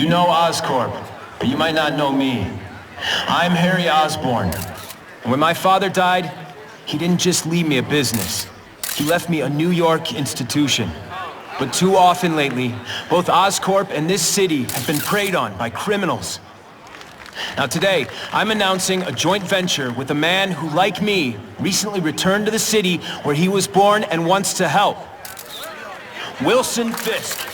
You know Oscorp, but you might not know me. I'm Harry Osborn. And when my father died, he didn't just leave me a business. He left me a New York institution. But too often lately, both Oscorp and this city have been preyed on by criminals. Now today, I'm announcing a joint venture with a man who, like me, recently returned to the city where he was born and wants to help. Wilson Fisk.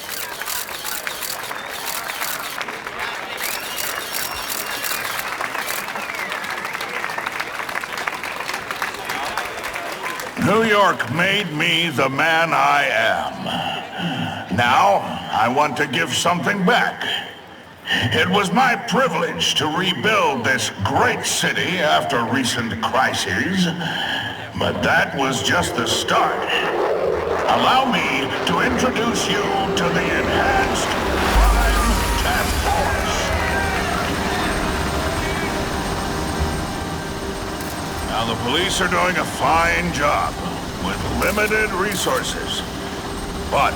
New York made me the man I am. Now, I want to give something back. It was my privilege to rebuild this great city after recent crises, but that was just the start. Allow me to introduce you to the Enhanced Crime Task Force. Now, the police are doing a fine job with limited resources, but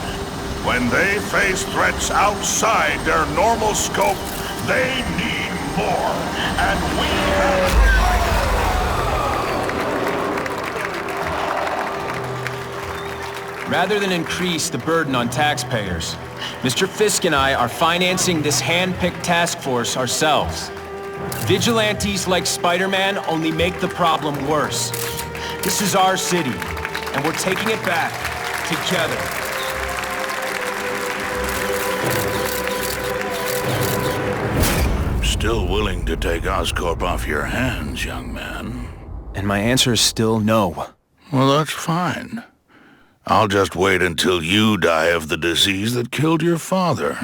when they face threats outside their normal scope, they need more, and we have to. Rather than increase the burden on taxpayers, Mr. Fisk and I are financing this hand-picked task force ourselves. Vigilantes like Spider-Man only make the problem worse. This is our city, and we're taking it back together. Still willing to take Oscorp off your hands, young man? And my answer is still no. Well, that's fine. I'll just wait until you die of the disease that killed your father.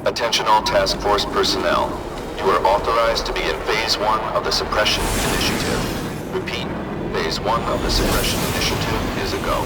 Attention all task force personnel. You are authorized to be in Phase 1 of the Suppression Initiative. Repeat, Phase 1 of the Suppression Initiative is a go.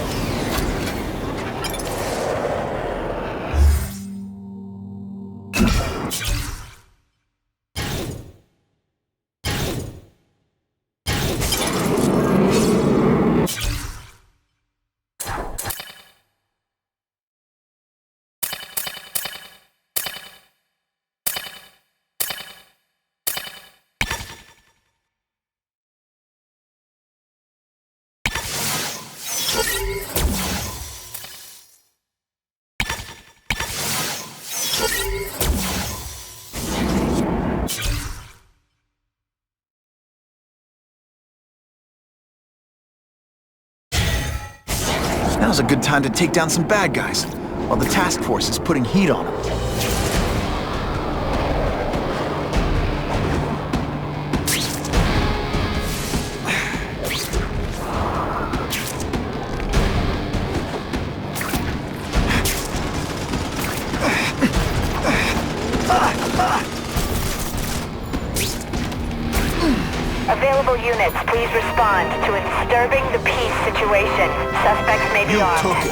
Now's a good time to take down some bad guys, while the task force is putting heat on them. Available units, please respond to a disturbing the peace situation. Suspects may be armed. You took it.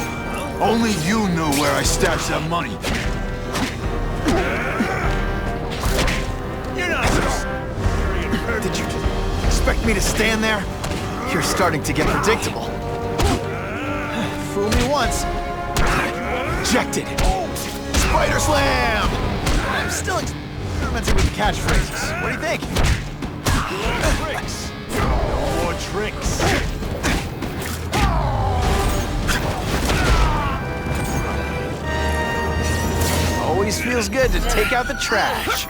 Only you knew where I stashed that money. You're not Did you expect me to stand there? You're starting to get predictable. Fool me once. Rejected. Spider Slam! I'm still experimenting with the catchphrases. What do you think? Tricks. No more tricks. Always feels good to take out the trash.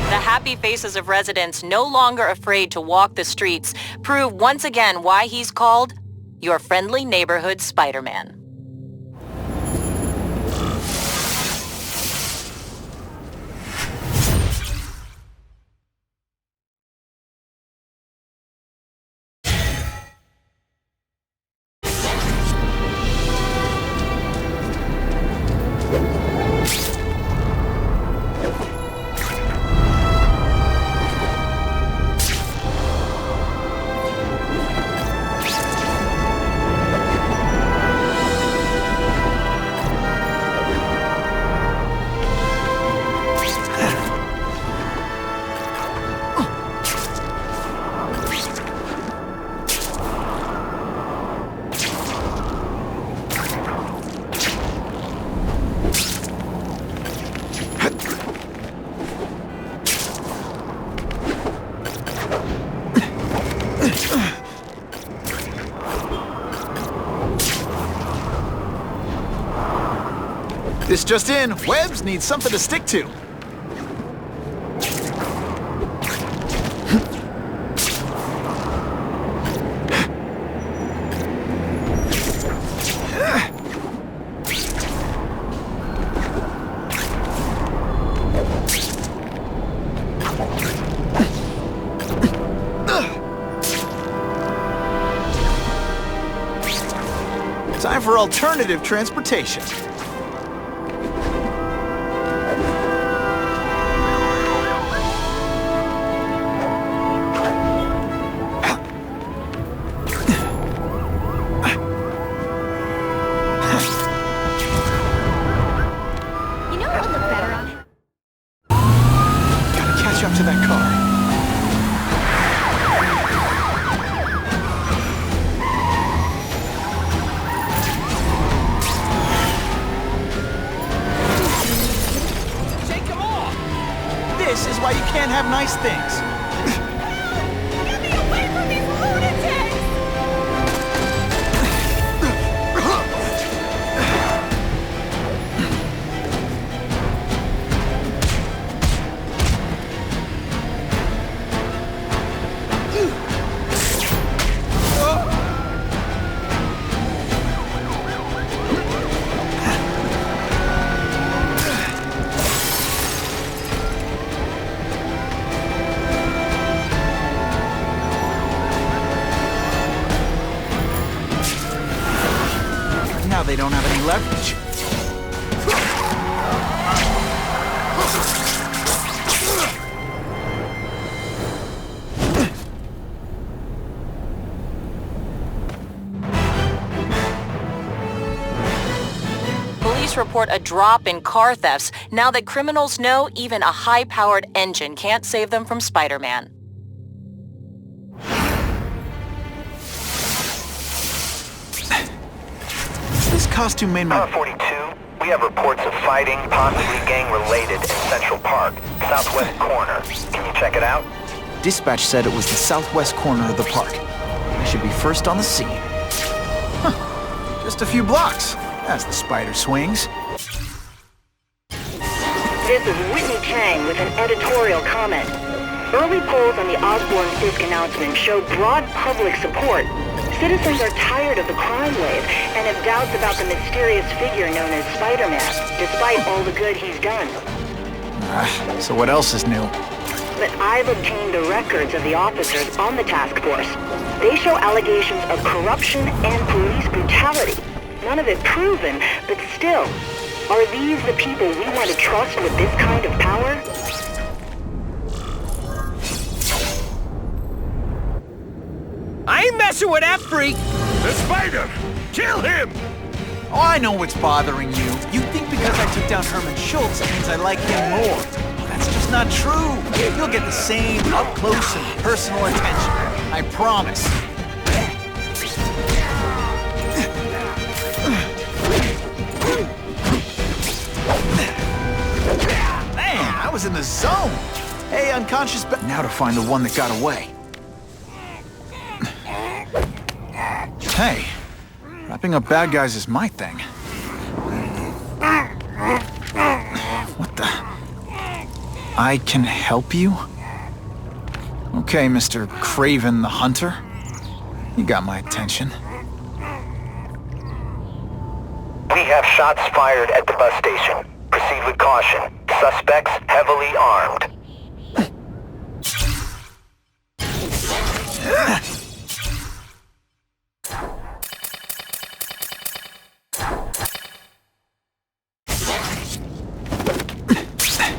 The happy faces of residents no longer afraid to walk the streets prove once again why he's called your friendly neighborhood Spider-Man. This just in, webs need something to stick to. Time for alternative transportation. Gotta catch up to that car. This is why you can't have nice things. Get me away from these lunatics! Now they don't have any leverage. Police report a drop in car thefts now that criminals know even a high-powered engine can't save them from Spider-Man. This costume made my... 42, we have reports of fighting, possibly gang-related, in Central Park, southwest corner. Can you check it out? Dispatch said it was the southwest corner of the park. I should be first on the scene. Huh. Just a few blocks, as the spider swings. This is Whitney Chang with an editorial comment. Early polls on the Osborne Fisk announcement show broad public support. Citizens are tired of the crime wave and have doubts about the mysterious figure known as Spider-Man, despite all the good he's done. So what else is new? But I've obtained the records of the officers on the task force. They show allegations of corruption and police brutality. None of it proven, but still. Are these the people we want to trust with this kind of power? I ain't messing with that freak! The spider! Kill him! Oh, I know what's bothering you. You think because I took down Herman Schultz, that means I like him more. Well, that's just not true. You'll get the same up-close and personal attention. I promise. Man, I was in the zone. Hey, unconscious now to find the one that got away. Hey, wrapping up bad guys is my thing. What the? I can help you? Okay, Mr. Kraven the Hunter. You got my attention. We have shots fired at the bus station. Proceed with caution. Suspects heavily armed.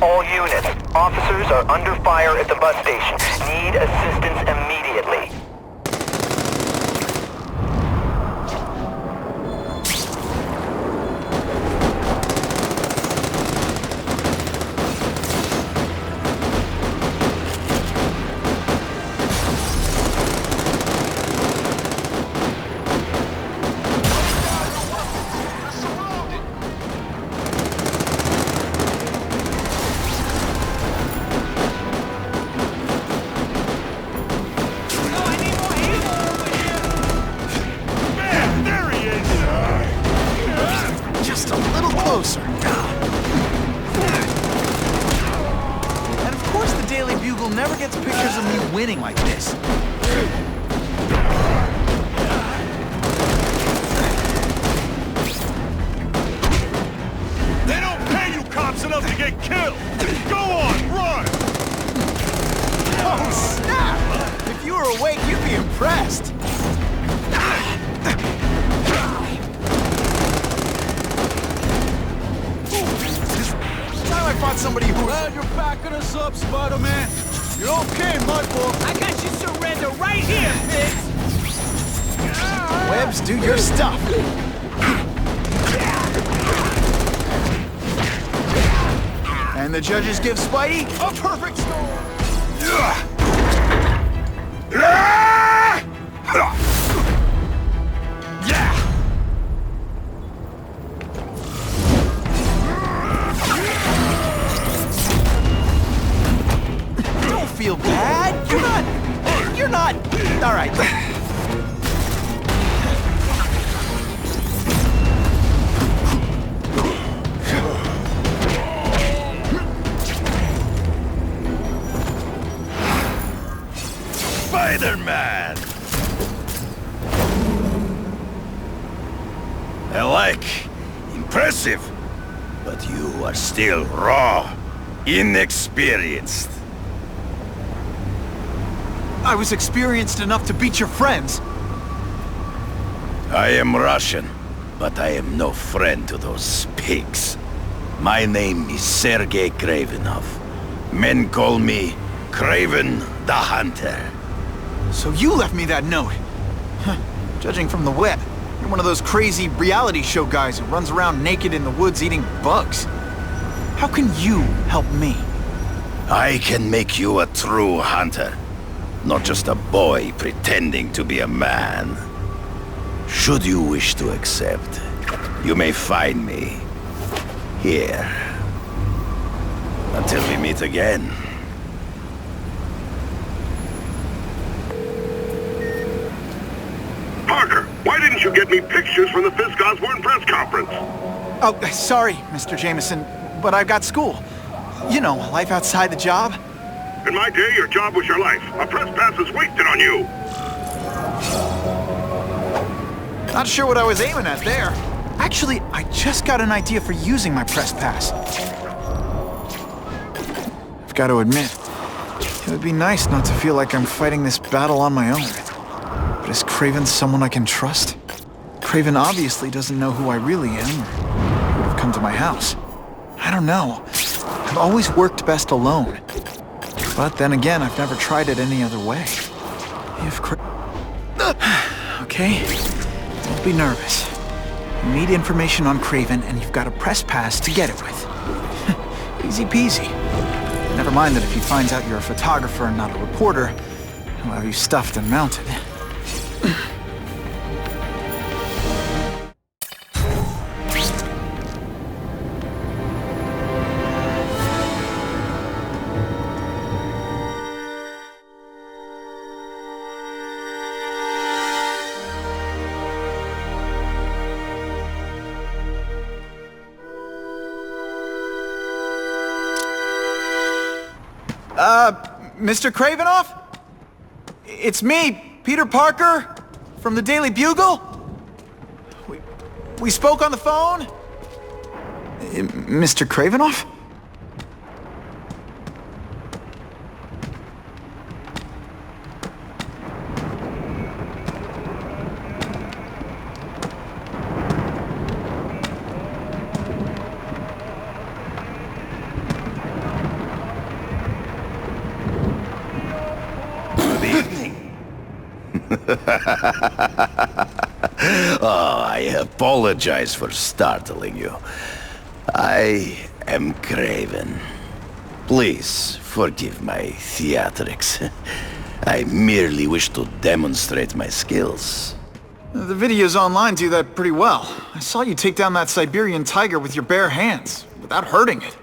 All units, officers are under fire at the bus station. Need assistance immediately. closer. And of course the Daily Bugle never gets pictures of me winning like this. They don't pay you cops enough to get killed! Go on, run! Oh, snap! If you were awake, you'd be impressed. This time I fought somebody who... Glad you're backing us up, Spider-Man. You're okay, my boy. I got you surrender right here, Pitts! Webbs, do your stuff. And the judges give Spidey a perfect score. Don't feel bad. You're not. All right. Spider-Man! I like. Impressive. But you are still raw. Inexperienced. I was experienced enough to beat your friends. I am Russian, but I am no friend to those pigs. My name is Sergei Kravenov. Men call me Kraven the Hunter. So you left me that note. Huh. Judging from the web, you're one of those crazy reality show guys who runs around naked in the woods eating bugs. How can you help me? I can make you a true hunter. Not just a boy pretending to be a man. Should you wish to accept, you may find me here. Until we meet again. Parker, why didn't you get me pictures from the Fisk Osborn press conference? Oh, sorry, Mr. Jameson, but I've got school. You know, life outside the job. In my day, your job was your life. A press pass is wasted on you. Not sure what I was aiming at there. Actually, I just got an idea for using my press pass. I've got to admit, it would be nice not to feel like I'm fighting this battle on my own. But is Kraven someone I can trust? Kraven obviously doesn't know who I really am, or would have come to my house. I don't know. I've always worked best alone. But then again, I've never tried it any other way. If Okay, don't be nervous. You need information on Kraven, and you've got a press pass to get it with. Easy peasy. Never mind that if he finds out you're a photographer and not a reporter, he'll have you stuffed and mounted. Mr. Kravenoff? It's me, Peter Parker, from the Daily Bugle. We spoke on the phone? Mr. Kravenoff? Oh, I apologize for startling you. I am Kraven. Please forgive my theatrics. I merely wish to demonstrate my skills. The videos online do that pretty well. I saw you take down that Siberian tiger with your bare hands, without hurting it.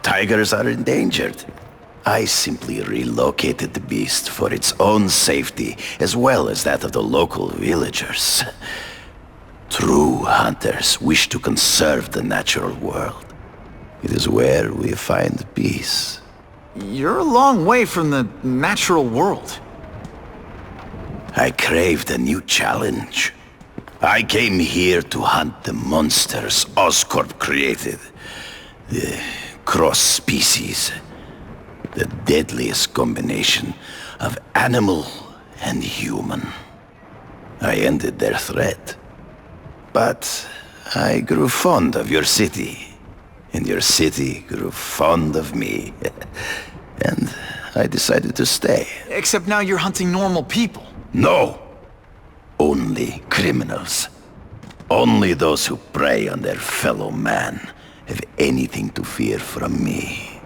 Tigers are endangered. I simply relocated the beast for its own safety, as well as that of the local villagers. True hunters wish to conserve the natural world. It is where we find peace. You're a long way from the natural world. I craved a new challenge. I came here to hunt the monsters Oscorp created. The cross-species. The deadliest combination of animal and human. I ended their threat. But I grew fond of your city. And your city grew fond of me. And I decided to stay. Except now you're hunting normal people. No! Only criminals. Only those who prey on their fellow man have anything to fear from me.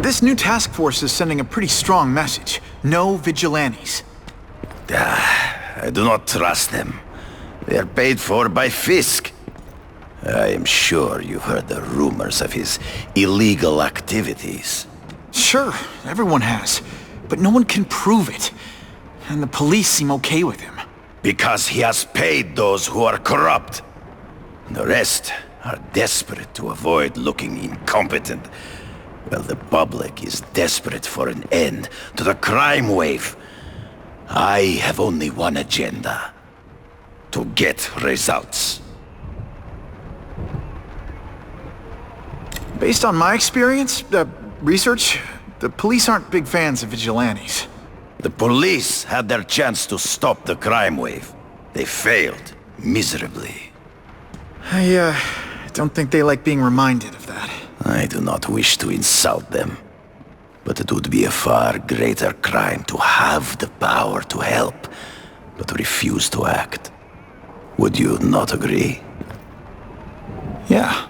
This new task force is sending a pretty strong message. No vigilantes. I do not trust them. They are paid for by Fisk. I am sure you've heard the rumors of his illegal activities. Sure, everyone has. But no one can prove it. And the police seem okay with him. Because he has paid those who are corrupt. The rest are desperate to avoid looking incompetent. Well, the public is desperate for an end to the crime wave. I have only one agenda. To get results. Based on my experience, research, the police aren't big fans of vigilantes. The police had their chance to stop the crime wave. They failed miserably. I don't think they like being reminded of that. I do not wish to insult them, but it would be a far greater crime to have the power to help, but refuse to act. Would you not agree? Yeah.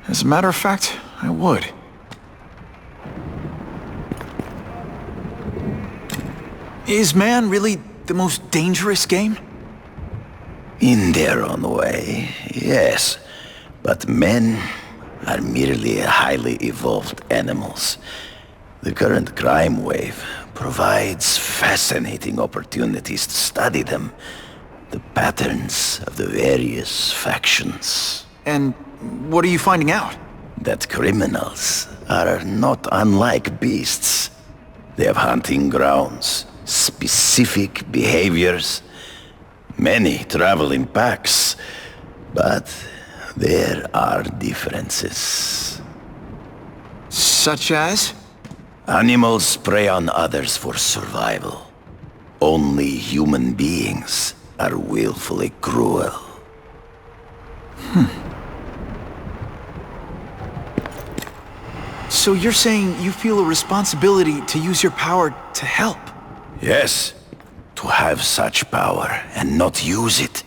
As a matter of fact, I would. Is man really the most dangerous game? In their own way, yes. But men are merely highly evolved animals. The current crime wave provides fascinating opportunities to study them. The patterns of the various factions. And what are you finding out? That criminals are not unlike beasts. They have hunting grounds, specific behaviors. Many travel in packs, but there are differences. Such as? Animals prey on others for survival. Only human beings are willfully cruel. So you're saying you feel a responsibility to use your power to help? Yes. To have such power and not use it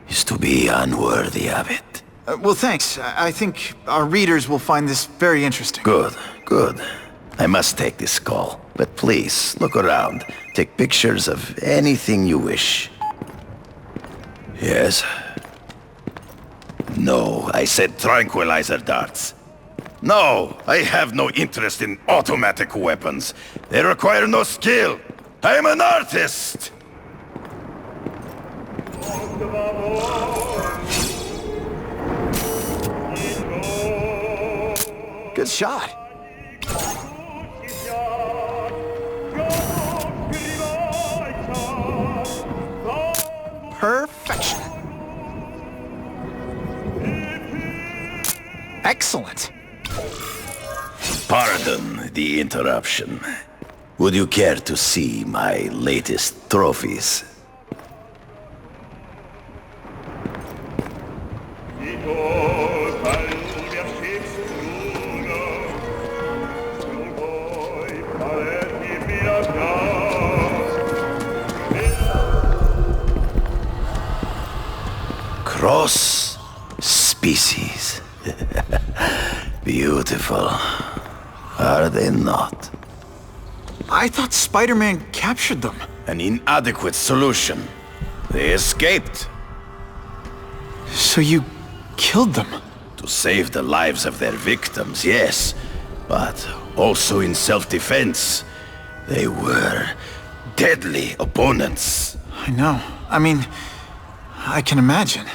is to be unworthy of it. Well, thanks. I think our readers will find this very interesting. Good, good. I must take this call, but please, look around. Take pictures of anything you wish. Yes? No, I said tranquilizer darts. No, I have no interest in automatic weapons. They require no skill. I am an artist! Good shot. Perfection. Excellent. Pardon the interruption. Would you care to see my latest trophies? Cross species. Beautiful. Are they not? I thought Spider-Man captured them. An inadequate solution. They escaped. So you killed them? To save the lives of their victims, yes. But also in self-defense. They were deadly opponents. I know. I mean, I can imagine.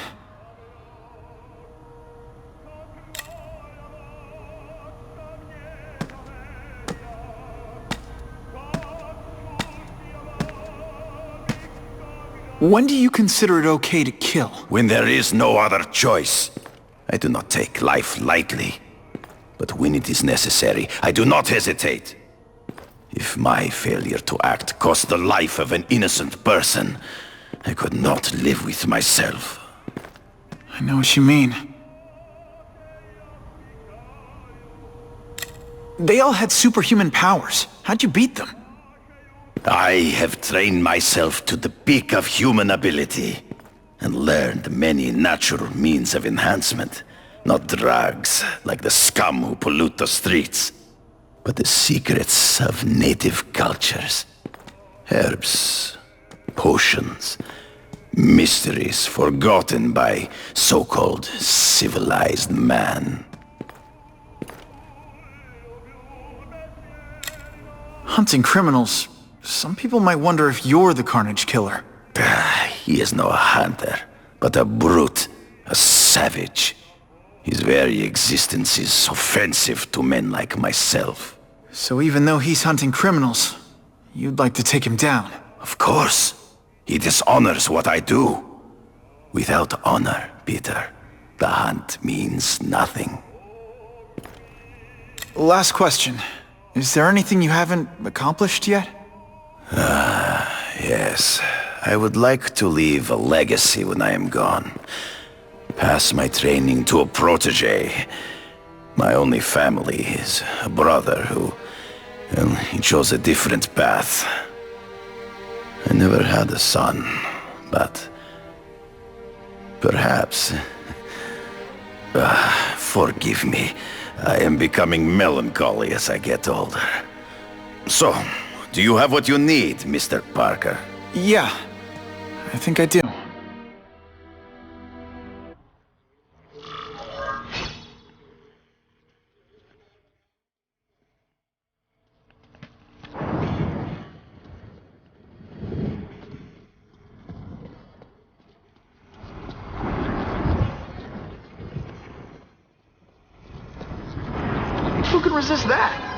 When do you consider it okay to kill? When there is no other choice. I do not take life lightly. But when it is necessary, I do not hesitate. If my failure to act cost the life of an innocent person, I could not live with myself. I know what you mean. They all had superhuman powers. How'd you beat them? I have trained myself to the peak of human ability, and learned many natural means of enhancement. Not drugs, like the scum who pollute the streets, but the secrets of native cultures. Herbs, potions, mysteries forgotten by so-called civilized man. Hunting criminals. Some people might wonder if you're the Carnage Killer. He is no hunter, but a brute, a savage. His very existence is offensive to men like myself. So even though he's hunting criminals, you'd like to take him down? Of course. He dishonors what I do. Without honor, Peter, the hunt means nothing. Last question. Is there anything you haven't accomplished yet? Yes. I would like to leave a legacy when I am gone. Pass my training to a protege. My only family is a brother who... well, he chose a different path. I never had a son, but... perhaps... forgive me. I am becoming melancholy as I get older. So, do you have what you need, Mr. Parker? Yeah, I think I do. Who can resist that?